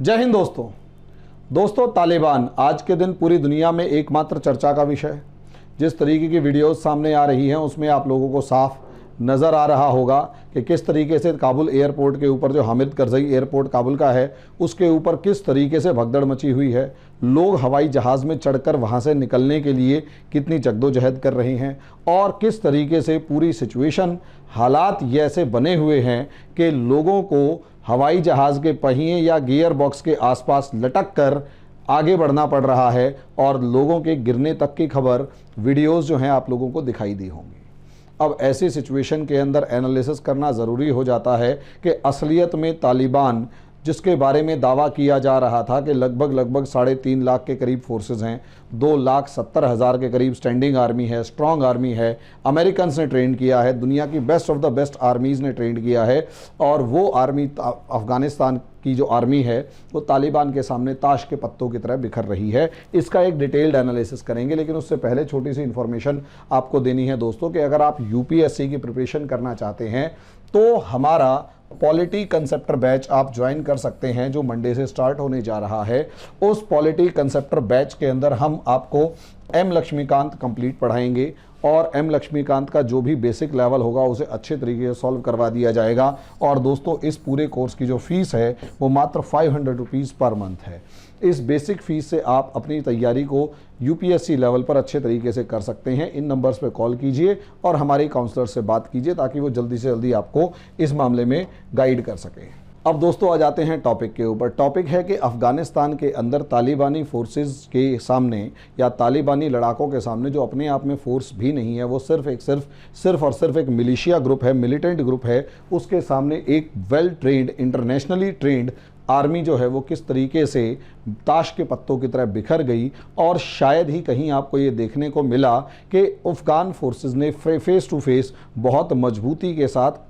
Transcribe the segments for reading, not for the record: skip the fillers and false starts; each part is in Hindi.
जय हिंद दोस्तों तालिबान आज के दिन पूरी दुनिया में एकमात्र चर्चा का विषय है। जिस तरीके की वीडियोस सामने आ रही हैं उसमें आप लोगों को साफ नज़र आ रहा होगा कि किस तरीके से काबुल एयरपोर्ट के ऊपर जो हामिद करज़ई एयरपोर्ट काबुल का है उसके ऊपर किस तरीके से भगदड़ मची हुई है। लोग हवाई जहाज़ में चढ़कर वहां से निकलने के लिए कितनी जद्दोजहद कर रहे हैं और किस तरीके से पूरी सिचुएशन हालात ये ऐसे बने हुए हैं कि लोगों को हवाई जहाज़ के पहिए या गियर बॉक्स के आसपास लटक कर आगे बढ़ना पड़ रहा है और लोगों के गिरने तक की खबर वीडियोस जो हैं आप लोगों को दिखाई दी होंगी। अब ऐसी सिचुएशन के अंदर एनालिसिस करना ज़रूरी हो जाता है कि असलियत में तालिबान जिसके बारे में दावा किया जा रहा था कि लगभग 3.5 लाख के करीब फोर्सेस हैं, 2,70,000 के करीब स्टैंडिंग आर्मी है, स्ट्रॉन्ग आर्मी है, अमेरिकन्स ने ट्रेन किया है, दुनिया की best of the best armies ने ट्रेन किया है और वो आर्मी अफ़गानिस्तान की जो आर्मी है वो तालिबान के सामने ताश के पत्तों की तरह बिखर रही है। इसका एक डिटेल्ड एनालिसिस करेंगे, लेकिन उससे पहले छोटी सी इन्फॉर्मेशन आपको देनी है दोस्तों कि अगर आप यूपीएससी की प्रिपरेशन करना चाहते हैं तो हमारा पॉलिटी कंसेप्टर बैच आप ज्वाइन कर सकते हैं जो मंडे से स्टार्ट होने जा रहा है। उस पॉलिटी कंसेप्टर बैच के अंदर हम आपको एम लक्ष्मीकांत कंप्लीट पढ़ाएंगे और एम लक्ष्मीकांत का जो भी बेसिक लेवल होगा उसे अच्छे तरीके से सॉल्व करवा दिया जाएगा। और दोस्तों इस पूरे कोर्स की जो फीस है वो मात्र 500 रुपीज़ पर मंथ है। इस बेसिक फीस से आप अपनी तैयारी को यूपीएससी लेवल पर अच्छे तरीके से कर सकते हैं। इन नंबर्स पे कॉल कीजिए और हमारे काउंसलर से बात कीजिए ताकि वो जल्दी से जल्दी आपको इस मामले में गाइड कर सके। अब दोस्तों आ जाते हैं टॉपिक के ऊपर। टॉपिक है कि अफ़गानिस्तान के अंदर तालिबानी फोर्सेस के सामने या तालिबानी लड़ाकों के सामने जो अपने आप में फोर्स भी नहीं है, वो सिर्फ और सिर्फ एक मिलिशिया ग्रुप है, मिलिटेंट ग्रुप है, उसके सामने एक well trained internationally trend army जो है वो किस तरीके से ताश के पत्तों की तरह बिखर गई। और शायद ही कहीं आपको ये देखने को मिला कि अफ़गान फोर्सेस ने फेस टू फेस बहुत मजबूती के साथ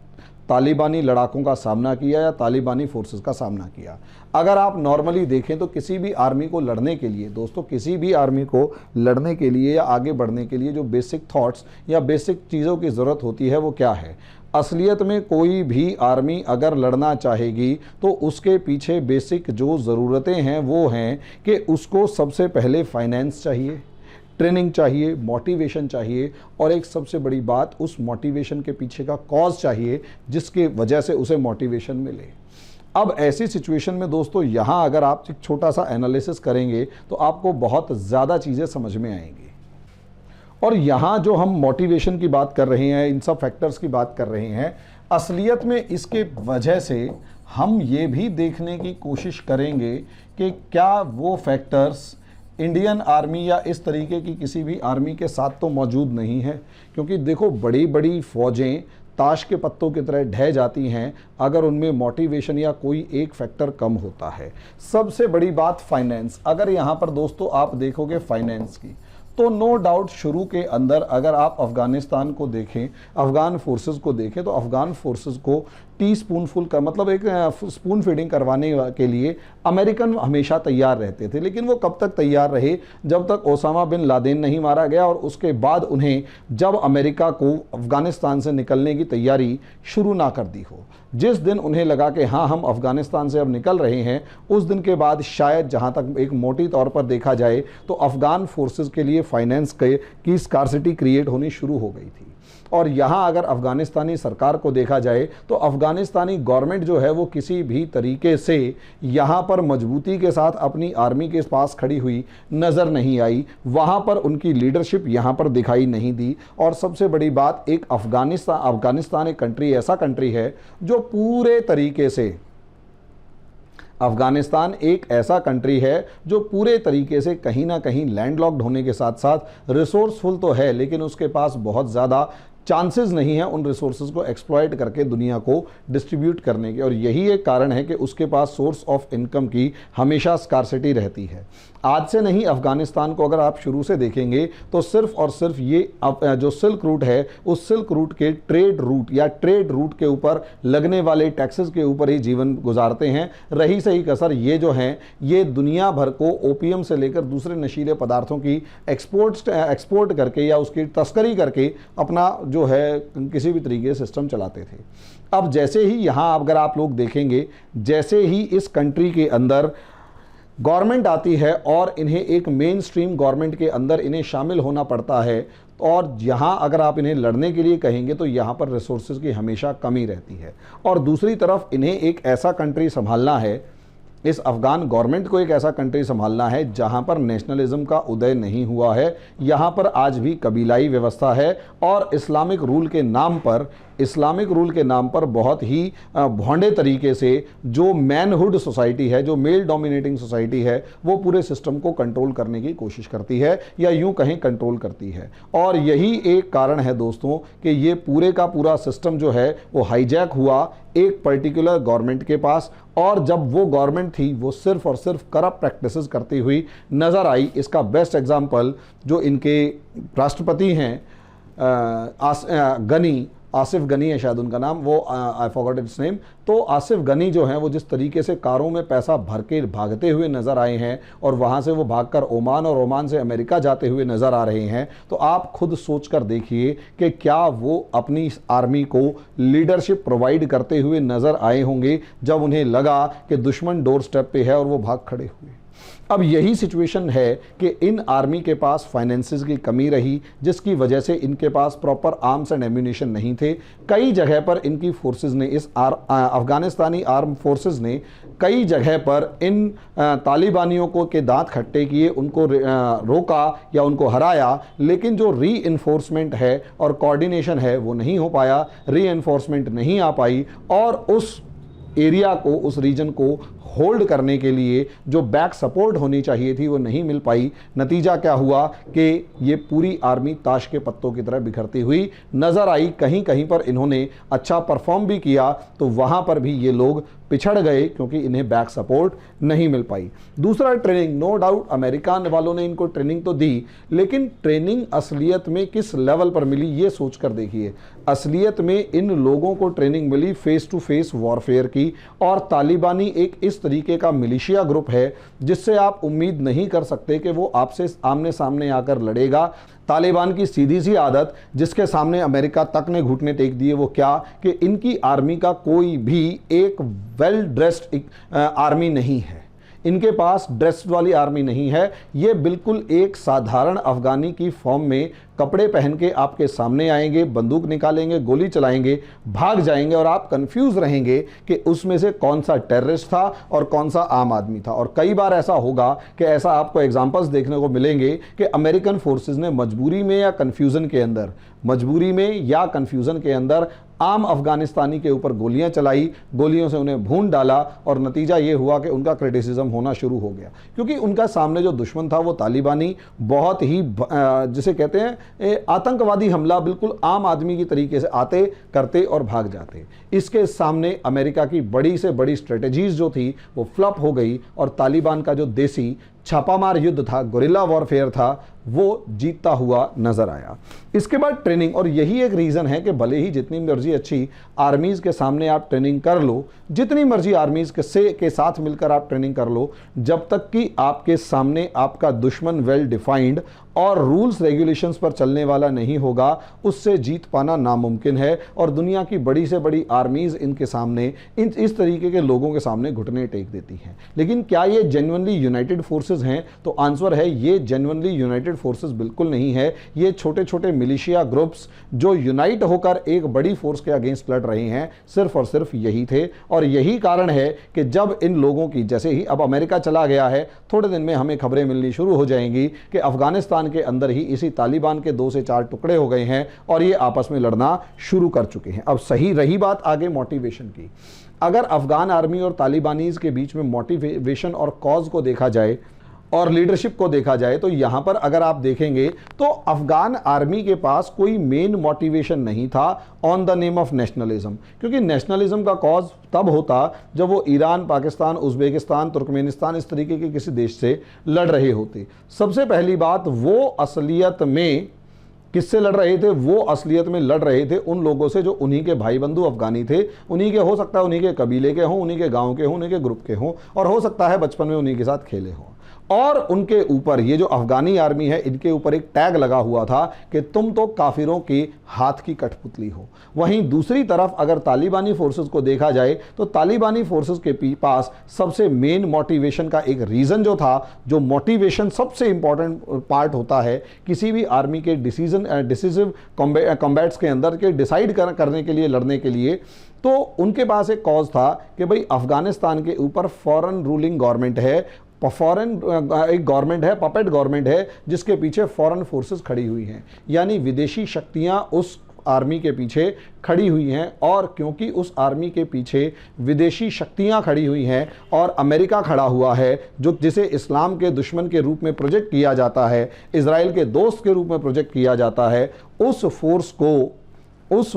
तालिबानी लड़ाकों का सामना किया या तालिबानी फोर्सेस का सामना किया। अगर आप नॉर्मली देखें तो किसी भी आर्मी को लड़ने के लिए दोस्तों, किसी भी आर्मी को लड़ने के लिए या आगे बढ़ने के लिए जो बेसिक थॉट्स या बेसिक चीज़ों की ज़रूरत होती है वो क्या है। असलियत में कोई भी आर्मी अगर लड़ना चाहेगी तो उसके पीछे बेसिक जो ज़रूरतें हैं वो हैं कि उसको सबसे पहले फाइनेंस चाहिए, ट्रेनिंग चाहिए, मोटिवेशन चाहिए और एक सबसे बड़ी बात उस मोटिवेशन के पीछे का कॉज चाहिए जिसके वजह से उसे मोटिवेशन मिले। अब ऐसी सिचुएशन में दोस्तों यहाँ अगर आप एक छोटा सा एनालिसिस करेंगे तो आपको बहुत ज़्यादा चीज़ें समझ में आएंगी। और यहाँ जो हम मोटिवेशन की बात कर रहे हैं, इन सब फैक्टर्स की बात कर रहे हैं, असलियत में इसके वजह से हम ये भी देखने की कोशिश करेंगे कि क्या वो फैक्टर्स इंडियन आर्मी या इस तरीके की किसी भी आर्मी के साथ तो मौजूद नहीं है। क्योंकि देखो बड़ी बड़ी फौजें ताश के पत्तों की तरह ढह जाती हैं अगर उनमें मोटिवेशन या कोई एक फैक्टर कम होता है। सबसे बड़ी बात फाइनेंस। अगर यहाँ पर दोस्तों आप देखोगे फाइनेंस की तो नो डाउट शुरू के अंदर अगर आप अफ़गानिस्तान को देखें, अफ़गान फोर्सेस को देखें तो अफ़गान फोर्सेस को टी स्पूनफुल का मतलब एक स्पून फीडिंग करवाने के लिए अमेरिकन हमेशा तैयार रहते थे। लेकिन वो कब तक तैयार रहे? जब तक ओसामा बिन लादेन नहीं मारा गया और उसके बाद उन्हें जब अमेरिका को अफ़गानिस्तान से निकलने की तैयारी शुरू ना कर दी हो। जिस दिन उन्हें लगा कि हाँ हम अफ़गानिस्तान से अब निकल रहे हैं, उस दिन के बाद शायद जहाँ तक एक मोटी तौर पर देखा जाए तो अफ़गान फोर्सेस के लिए फाइनेंस की स्कार्सिटी क्रिएट होनी शुरू हो गई थी। और यहाँ अगर अफ़गानिस्तानी सरकार को देखा जाए तो अफ़गानिस्तानी गवर्नमेंट जो है वो किसी भी तरीके से यहाँ पर मजबूती के साथ अपनी आर्मी के पास खड़ी हुई नज़र नहीं आई। वहाँ पर उनकी लीडरशिप यहाँ पर दिखाई नहीं दी। और सबसे बड़ी बात, एक अफ़गानिस्तान एक कंट्री ऐसा कंट्री है जो पूरे तरीके से अफ़गानिस्तान एक ऐसा कंट्री है जो पूरे तरीके से कहीं ना कहीं लैंडलॉक्ड होने के साथ साथ रिसोर्सफुल तो है, लेकिन उसके पास बहुत ज़्यादा चांसेस नहीं है उन रिसोर्सेज को एक्सप्लॉइट करके दुनिया को डिस्ट्रीब्यूट करने के। और यही एक कारण है कि उसके पास सोर्स ऑफ इनकम की हमेशा स्कार्सिटी रहती है। आज से नहीं, अफ़गानिस्तान को अगर आप शुरू से देखेंगे तो सिर्फ और सिर्फ ये जो सिल्क रूट है उस सिल्क रूट के ट्रेड रूट के ऊपर लगने वाले टैक्सेस के ऊपर ही जीवन गुजारते हैं। रही सही कसर ये जो हैं ये दुनिया भर को ओपीएम से लेकर दूसरे नशीले पदार्थों की एक्सपोर्ट करके या उसकी तस्करी करके अपना जो है किसी भी तरीके से सिस्टम चलाते थे। अब जैसे ही यहाँ अगर आप लोग देखेंगे, जैसे ही इस कंट्री के अंदर गवर्नमेंट आती है और इन्हें एक मेन स्ट्रीम गवर्नमेंट के अंदर इन्हें शामिल होना पड़ता है, और यहाँ अगर आप इन्हें लड़ने के लिए कहेंगे तो यहाँ पर रिसोर्सेज की हमेशा कमी रहती है। और दूसरी तरफ इन्हें एक ऐसा कंट्री संभालना है, इस अफ़गान गवर्नमेंट को एक ऐसा कंट्री संभालना है जहाँ पर नेशनलिज्म का उदय नहीं हुआ है, यहाँ पर आज भी कबीलाई व्यवस्था है और इस्लामिक रूल के नाम पर बहुत ही भोंडे तरीके से जो मैनहुड सोसाइटी है, जो मेल डोमिनेटिंग सोसाइटी है, वो पूरे सिस्टम को कंट्रोल करने की कोशिश करती है, या यूं कहें कंट्रोल करती है। और यही एक कारण है दोस्तों कि ये पूरे का पूरा सिस्टम जो है वो हाईजैक हुआ एक पर्टिकुलर गवर्नमेंट के पास, और जब वो गवर्नमेंट थी वो सिर्फ और सिर्फ करप्ट प्रैक्टिसेस करती हुई नज़र आई। इसका बेस्ट एग्जांपल जो इनके राष्ट्रपति हैं आसिफ गनी है शायद उनका नाम, वो आई फॉरगॉट इट्स नेम। तो आसिफ गनी जो हैं वो जिस तरीके से कारों में पैसा भर के भागते हुए नज़र आए हैं और वहाँ से वो भागकर ओमान और ओमान से अमेरिका जाते हुए नज़र आ रहे हैं, तो आप खुद सोच कर देखिए कि क्या वो अपनी आर्मी को लीडरशिप प्रोवाइड करते हुए नज़र आए होंगे जब उन्हें लगा कि दुश्मन डोर स्टेप पे है और वो भाग खड़े हुए। अब यही सिचुएशन है कि इन आर्मी के पास फाइनेंसेस की कमी रही, जिसकी वजह से इनके पास प्रॉपर आर्म्स एंड एम्यूनिशन नहीं थे। कई जगह पर इनकी फोर्सेस ने, इस अफगानिस्तानी आर्म फोर्सेस ने कई जगह पर इन तालिबानियों को के दांत खट्टे किए, उनको रोका या उनको हराया, लेकिन जो री इन्फोर्समेंट है और कोऑर्डिनेशन है वो नहीं हो पाया, री इन्फोर्समेंट नहीं आ पाई, और उस एरिया को, उस रीजन को होल्ड करने के लिए जो बैक सपोर्ट होनी चाहिए थी वो नहीं मिल पाई। नतीजा क्या हुआ कि ये पूरी आर्मी ताश के पत्तों की तरह बिखरती हुई नज़र आई। कहीं कहीं पर इन्होंने अच्छा परफॉर्म भी किया तो वहाँ पर भी ये लोग पिछड़ गए क्योंकि इन्हें बैक सपोर्ट नहीं मिल पाई। दूसरा, ट्रेनिंग। नो डाउट अमेरिका वालों ने इनको ट्रेनिंग तो दी, लेकिन ट्रेनिंग असलियत में किस लेवल पर मिली ये सोच कर देखिए। असलियत में इन लोगों को ट्रेनिंग मिली फेस टू फेस वॉरफेयर की, और तालिबानी एक इस तरीके का मिलिशिया ग्रुप है जिससे आप उम्मीद नहीं कर सकते कि वो आपसे आमने सामने आकर लड़ेगा। तालिबान की सीधी सी आदत, जिसके सामने अमेरिका तक ने घुटने टेक दिए, वो क्या कि इनकी आर्मी का कोई भी एक वेल ड्रेस्ड आर्मी नहीं है, इनके पास ड्रेस्ड वाली आर्मी नहीं है। ये बिल्कुल एक साधारण अफगानी की फॉर्म में कपड़े पहन के आपके सामने आएंगे, बंदूक निकालेंगे, गोली चलाएंगे, भाग जाएंगे, और आप कंफ्यूज रहेंगे कि उसमें से कौन सा टेररिस्ट था और कौन सा आम आदमी था। और कई बार ऐसा होगा कि ऐसा आपको एग्जांपल्स देखने को मिलेंगे कि अमेरिकन फोर्सेस ने मजबूरी में या कन्फ्यूज़न के अंदर आम अफगानिस्तानी के ऊपर गोलियां चलाई, गोलियों से उन्हें भून डाला, और नतीजा ये हुआ कि उनका क्रिटिसिज्म होना शुरू हो गया, क्योंकि उनका सामने जो दुश्मन था वो तालिबानी बहुत ही जिसे कहते हैं आतंकवादी हमला बिल्कुल आम आदमी की तरीके से आते, करते और भाग जाते। इसके सामने अमेरिका की बड़ी से बड़ी स्ट्रेटजीज जो थी वो फ्लॉप हो गई, और तालिबान का जो देसी छापामार युद्ध था, गोरिल्ला वॉरफेयर था, वो जीतता हुआ नजर आया। इसके बाद ट्रेनिंग, और यही एक रीज़न है कि भले ही जितनी मर्जी अच्छी आर्मीज़ के सामने आप ट्रेनिंग कर लो, जितनी मर्जी आर्मीज़ के साथ मिलकर आप ट्रेनिंग कर लो, जब तक कि आपके सामने आपका दुश्मन वेल डिफाइंड और रूल्स रेगुलेशंस पर चलने वाला नहीं होगा, उससे जीत पाना नामुमकिन है। और दुनिया की बड़ी से बड़ी आर्मीज़ इनके सामने, इस तरीके के लोगों के सामने घुटने टेक देती हैं। लेकिन क्या ये जेन्युइनली यूनाइटेड फोर्सेस हैं? तो आंसर है ये जेन्युइनली यूनाइटेड फोर्सेस बिल्कुल नहीं है। ये छोटे छोटे मिलिशिया ग्रुप्स जो यूनाइट होकर एक बड़ी फोर्स के अगेंस्ट लड़ रहे हैं, सिर्फ और सिर्फ यही थे। और यही कारण है कि जब इन लोगों की, जैसे ही अब अमेरिका चला गया है, थोड़े दिन में हमें खबरें मिलनी शुरू हो जाएंगी कि अफगानिस्तान के अंदर ही इसी तालिबान के 2 से 4 टुकड़े हो गए हैं और ये आपस में लड़ना शुरू कर चुके हैं। अब सही रही बात आगे मोटिवेशन की, अगर अफगान आर्मी और तालिबानीज के बीच में मोटिवेशन और कॉज को देखा जाए और लीडरशिप को देखा जाए, तो यहां पर अगर आप देखेंगे तो अफगान आर्मी के पास कोई मेन मोटिवेशन नहीं था on the name of nationalism, क्योंकि नेशनलिज्म का कॉज तब होता जब वो ईरान, पाकिस्तान, उज्बेकिस्तान, तुर्कमेनिस्तान इस तरीके के किसी देश से लड़ रहे होते। सबसे पहली बात, वो असलियत में किससे लड़ रहे थे? वो असलियत में लड़ रहे थे उन लोगों से जो उन्हीं के भाई बंधु अफगानी थे, उन्हीं के, हो सकता है उन्हीं के कबीले के हों, उन्हीं के गांव के हों, उन्हीं के ग्रुप के हों, और हो सकता है बचपन में उन्हीं के साथ खेले हों। और उनके ऊपर ये जो अफगानी आर्मी है इनके ऊपर एक टैग लगा हुआ था कि तुम तो काफिरों के हाथ की कठपुतली हो। वहीं दूसरी तरफ अगर तालिबानी फोर्सेस को देखा जाए तो तालिबानी फोर्सेस के पास सबसे मेन मोटिवेशन का एक रीजन जो था, जो मोटिवेशन सबसे इंपॉर्टेंट पार्ट होता है किसी भी आर्मी के डिसीजिव कॉम्बैट्स के अंदर के डिसाइड करने के लिए, लड़ने के लिए, तो उनके पास एक कॉज था कि भाई अफगानिस्तान के ऊपर फॉरेन रूलिंग गवर्नमेंट है, फॉरेन एक गवर्नमेंट है, पपेट गवर्नमेंट है जिसके पीछे फॉरेन फोर्सेस खड़ी हुई हैं, यानी विदेशी शक्तियां उस आर्मी के पीछे खड़ी हुई हैं। और क्योंकि उस आर्मी के पीछे विदेशी शक्तियां खड़ी हुई हैं और अमेरिका खड़ा हुआ है, जो जिसे इस्लाम के दुश्मन के रूप में प्रोजेक्ट किया जाता है, इजराइल के दोस्त के रूप में प्रोजेक्ट किया जाता है, उस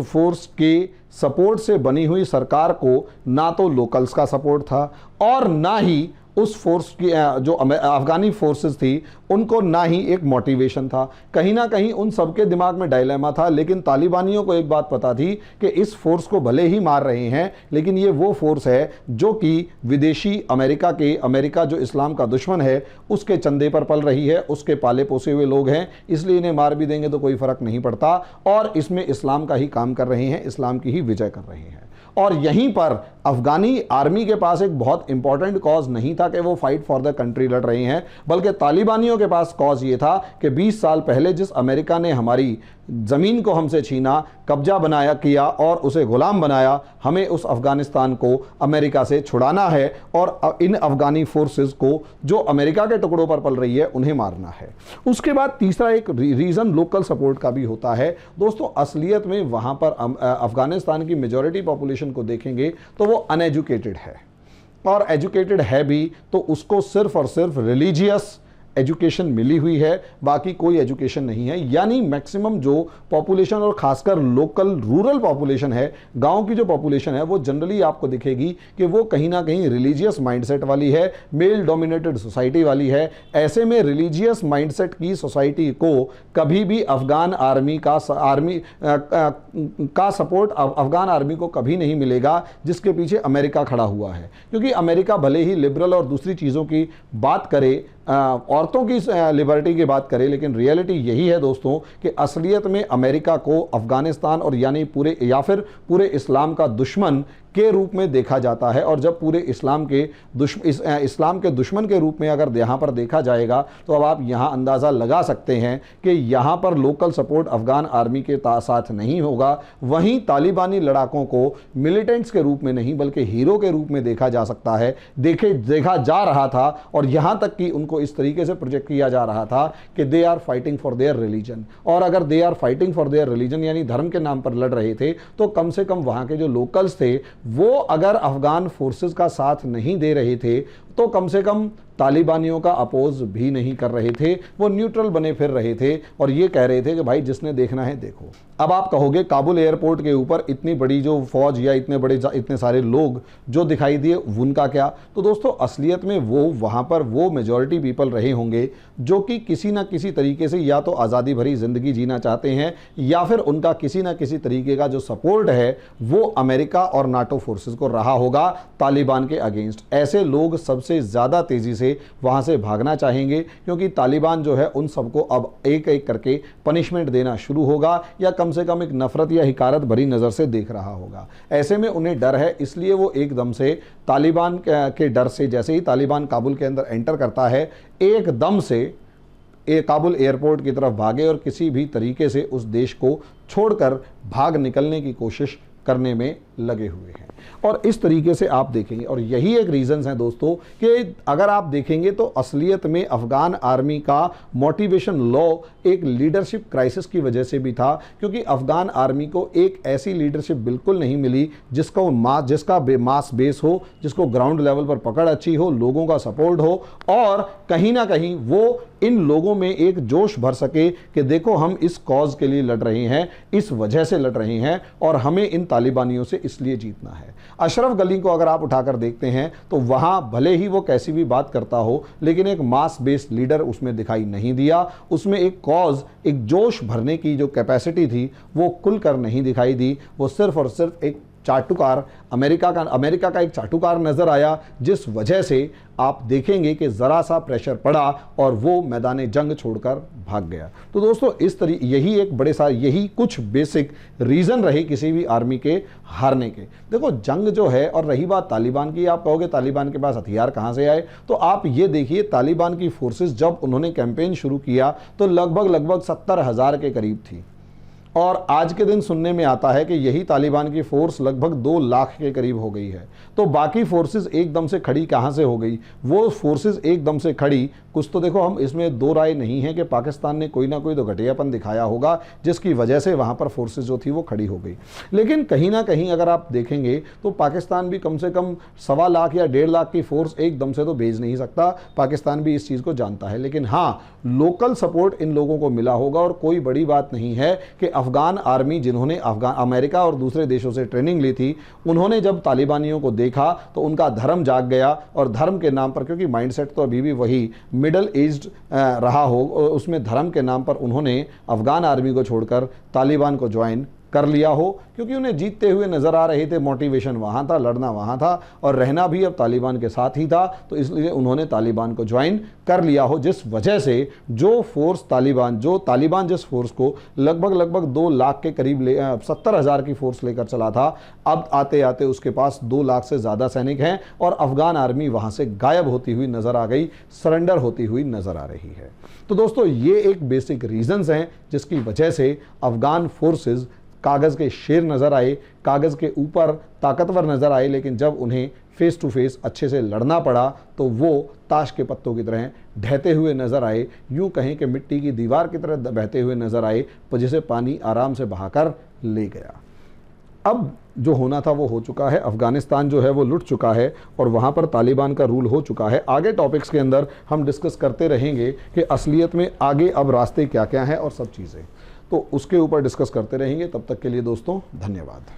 फोर्स के सपोर्ट से बनी हुई सरकार को ना तो लोकल्स का सपोर्ट था और ना ही उस फोर्स की जो अफगानी फोर्सेस थी उनको ना ही एक मोटिवेशन था। कहीं ना कहीं उन सबके दिमाग में डायलेमा था, लेकिन तालिबानियों को एक बात पता थी कि इस फोर्स को भले ही मार रहे हैं लेकिन ये वो फोर्स है जो कि विदेशी अमेरिका जो इस्लाम का दुश्मन है उसके चंदे पर पल रही है, उसके पाले पोसे हुए लोग हैं, इसलिए इन्हें मार भी देंगे तो कोई फर्क नहीं पड़ता और इसमें इस्लाम का ही काम कर रहे हैं, इस्लाम की ही विजय कर रहे हैं। और यहीं पर अफगानी आर्मी के पास एक बहुत इंपॉर्टेंट कॉज नहीं था कि वो फाइट फॉर द कंट्री लड़ रहे हैं, बल्कि तालिबानियों के पास कॉज ये था कि 20 साल पहले जिस अमेरिका ने हमारी ज़मीन को हमसे छीना, कब्जा बनाया किया और उसे गुलाम बनाया, हमें उस अफगानिस्तान को अमेरिका से छुड़ाना है और इन अफगानी फोर्सेस को जो अमेरिका के टुकड़ों पर पल रही है उन्हें मारना है। उसके बाद तीसरा एक रीज़न लोकल सपोर्ट का भी होता है। दोस्तों असलियत में वहाँ पर अफगानिस्तान की मेजॉरिटी पॉपुलेशन को देखेंगे तो वो अनएजुकेटेड है, और एजुकेटेड है भी तो उसको सिर्फ और सिर्फ रिलीजियस एजुकेशन मिली हुई है, बाकी कोई एजुकेशन नहीं है। यानी मैक्सिमम जो पॉपुलेशन और खासकर लोकल रूरल पॉपुलेशन है, गांव की जो पॉपुलेशन है, वो जनरली आपको दिखेगी कि वो कहीं ना कहीं रिलीजियस माइंडसेट वाली है, मेल डोमिनेटेड सोसाइटी वाली है। ऐसे में रिलीजियस माइंडसेट की सोसाइटी को कभी भी अफगान आर्मी का सपोर्ट अफगान आर्मी को कभी नहीं मिलेगा जिसके पीछे अमेरिका खड़ा हुआ है, क्योंकि अमेरिका भले ही लिबरल और दूसरी चीज़ों की बात करे, औरतों की लिबर्टी की बात करें, लेकिन रियलिटी यही है दोस्तों कि असलियत में अमेरिका को अफगानिस्तान और यानी पूरे इस्लाम का दुश्मन के रूप में देखा जाता है। और जब पूरे इस्लाम के दुश्मन के रूप में अगर यहाँ पर देखा जाएगा तो अब आप यहाँ अंदाज़ा लगा सकते हैं कि यहाँ पर लोकल सपोर्ट अफगान आर्मी के साथ नहीं होगा। वहीं तालिबानी लड़ाकों को मिलिटेंट्स के रूप में नहीं बल्कि हीरो के रूप में देखा जा सकता है, देखा जा रहा था, और यहाँ तक कि उनको इस तरीके से प्रोजेक्ट किया जा रहा था कि they are fighting for their religion. और अगर they are fighting for their religion यानी धर्म के नाम पर लड़ रहे थे, तो कम से कम वहाँ के जो लोकल्स थे वो अगर अफगान फोर्सेस का साथ नहीं दे रहे थे तो कम से कम तालिबानियों का अपोज भी नहीं कर रहे थे, वो न्यूट्रल बने फिर रहे थे और ये कह रहे थे कि भाई जिसने देखना है देखो। अब आप कहोगे काबुल एयरपोर्ट के ऊपर इतनी बड़ी जो फौज या इतने सारे लोग जो दिखाई दिए उनका क्या? तो दोस्तों असलियत में वो वहाँ पर वो मेजॉरिटी पीपल रहे होंगे जो कि किसी ना किसी तरीके से या तो आज़ादी भरी ज़िंदगी जीना चाहते हैं या फिर उनका किसी ना किसी तरीके का जो सपोर्ट है वो अमेरिका और नाटो फोर्सेस को रहा होगा तालिबान के अगेंस्ट। ऐसे लोग सबसे ज़्यादा तेज़ी से वहां से भागना चाहेंगे, क्योंकि तालिबान जो है उन सबको अब एक एक करके पनिशमेंट देना शुरू होगा या कम से कम एक नफरत या हिकारत भरी नज़र से देख रहा होगा। ऐसे में उन्हें डर है, इसलिए वो एकदम से तालिबान के डर से, जैसे ही तालिबान काबुल के अंदर एंटर करता है, एकदम से काबुल एयरपोर्ट की तरफ भागे और किसी भी तरीके से उस देश को छोड़कर भाग निकलने की कोशिश करने में लगे हुए हैं। और इस तरीके से आप देखेंगे, और यही एक रीज़न्स हैं दोस्तों कि अगर आप देखेंगे तो असलियत में अफगान आर्मी का मोटिवेशन लॉ एक लीडरशिप क्राइसिस की वजह से भी था, क्योंकि अफगान आर्मी को एक ऐसी लीडरशिप बिल्कुल नहीं मिली जिसका मास बेस हो, जिसको ग्राउंड लेवल पर पकड़ अच्छी हो, लोगों का सपोर्ट हो और कहीं ना कहीं वो इन लोगों में एक जोश भर सके कि देखो हम इस कॉज के लिए लड़ रहे हैं, इस वजह से लड़ रहे हैं और हमें इन तालिबानियों से इसलिए जीतना है। अशरफ गनी को अगर आप उठाकर देखते हैं तो वहां भले ही वो कैसी भी बात करता हो, लेकिन एक मास बेस्ड लीडर उसमें दिखाई नहीं दिया। उसमें एक कॉज, एक जोश भरने की जो कैपेसिटी थी वो खुलकर नहीं दिखाई दी। वो सिर्फ और सिर्फ एक चाटुकार अमेरिका का एक चाटुकार नज़र आया, जिस वजह से आप देखेंगे कि ज़रा सा प्रेशर पड़ा और वो मैदान जंग छोड़कर भाग गया। तो दोस्तों यही कुछ बेसिक रीज़न रहे किसी भी आर्मी के हारने के। देखो जंग जो है, और रही बात तालिबान की, आप कहोगे तालिबान के पास हथियार कहाँ से आए, तो आप ये देखिए तालिबान की फोर्सेस जब उन्होंने कैंपेन शुरू किया तो लगभग 70,000 के करीब थी, और आज के दिन सुनने में आता है कि यही तालिबान की फोर्स लगभग 2 लाख के करीब हो गई है। तो बाकी फोर्सेस एकदम से खड़ी कहाँ से हो गई? वो फोर्सेस एकदम से खड़ी, कुछ तो देखो हम इसमें दो राय नहीं है कि पाकिस्तान ने कोई ना कोई तो घटियापन दिखाया होगा जिसकी वजह से वहाँ पर फोर्सेस जो थी वो खड़ी हो गई। लेकिन कहीं ना कहीं अगर आप देखेंगे तो पाकिस्तान भी कम से कम 1.25 लाख या 1.5 लाख की फोर्स एकदम से तो भेज नहीं सकता, पाकिस्तान भी इस चीज़ को जानता है। लेकिन हाँ, लोकल सपोर्ट इन लोगों को मिला होगा, और कोई बड़ी बात नहीं है कि अफगान आर्मी जिन्होंने अमेरिका और दूसरे देशों से ट्रेनिंग ली थी, उन्होंने जब तालिबानियों को देखा तो उनका धर्म जाग गया, और धर्म के नाम पर, क्योंकि माइंडसेट तो अभी भी वही मिडल एज्ड रहा हो, उसमें धर्म के नाम पर उन्होंने अफगान आर्मी को छोड़कर तालिबान को ज्वाइन कर लिया हो, क्योंकि उन्हें जीतते हुए नज़र आ रहे थे, मोटिवेशन वहाँ था, लड़ना वहाँ था, और रहना भी अब तालिबान के साथ ही था, तो इसलिए उन्होंने तालिबान को ज्वाइन कर लिया हो, जिस वजह से जो तालिबान जिस फोर्स को लगभग 2 लाख के करीब 70,000 की फोर्स लेकर चला था, अब आते आते उसके पास 2 लाख से ज़्यादा सैनिक हैं, और अफगान आर्मी वहाँ से गायब होती हुई नज़र आ गई, सरेंडर होती हुई नज़र आ रही है। तो दोस्तों ये एक बेसिक रीजंस हैं जिसकी वजह से अफगान फोर्सेस कागज़ के शेर नज़र आए, कागज़ के ऊपर ताकतवर नज़र आए, लेकिन जब उन्हें फेस टू फेस अच्छे से लड़ना पड़ा तो वो ताश के पत्तों की तरह ढहते हुए नज़र आए, यूँ कहें कि मिट्टी की दीवार की तरह बहते हुए नज़र आए, जिसे पानी आराम से बहाकर ले गया। अब जो होना था वो हो चुका है, अफ़गानिस्तान जो है वो लुट चुका है, और वहाँ पर तालिबान का रूल हो चुका है। आगे टॉपिक्स के अंदर हम डिस्कस करते रहेंगे कि असलियत में आगे अब रास्ते क्या क्या हैं और सब चीज़ें, तो उसके ऊपर डिस्कस करते रहेंगे। तब तक के लिए दोस्तों धन्यवाद।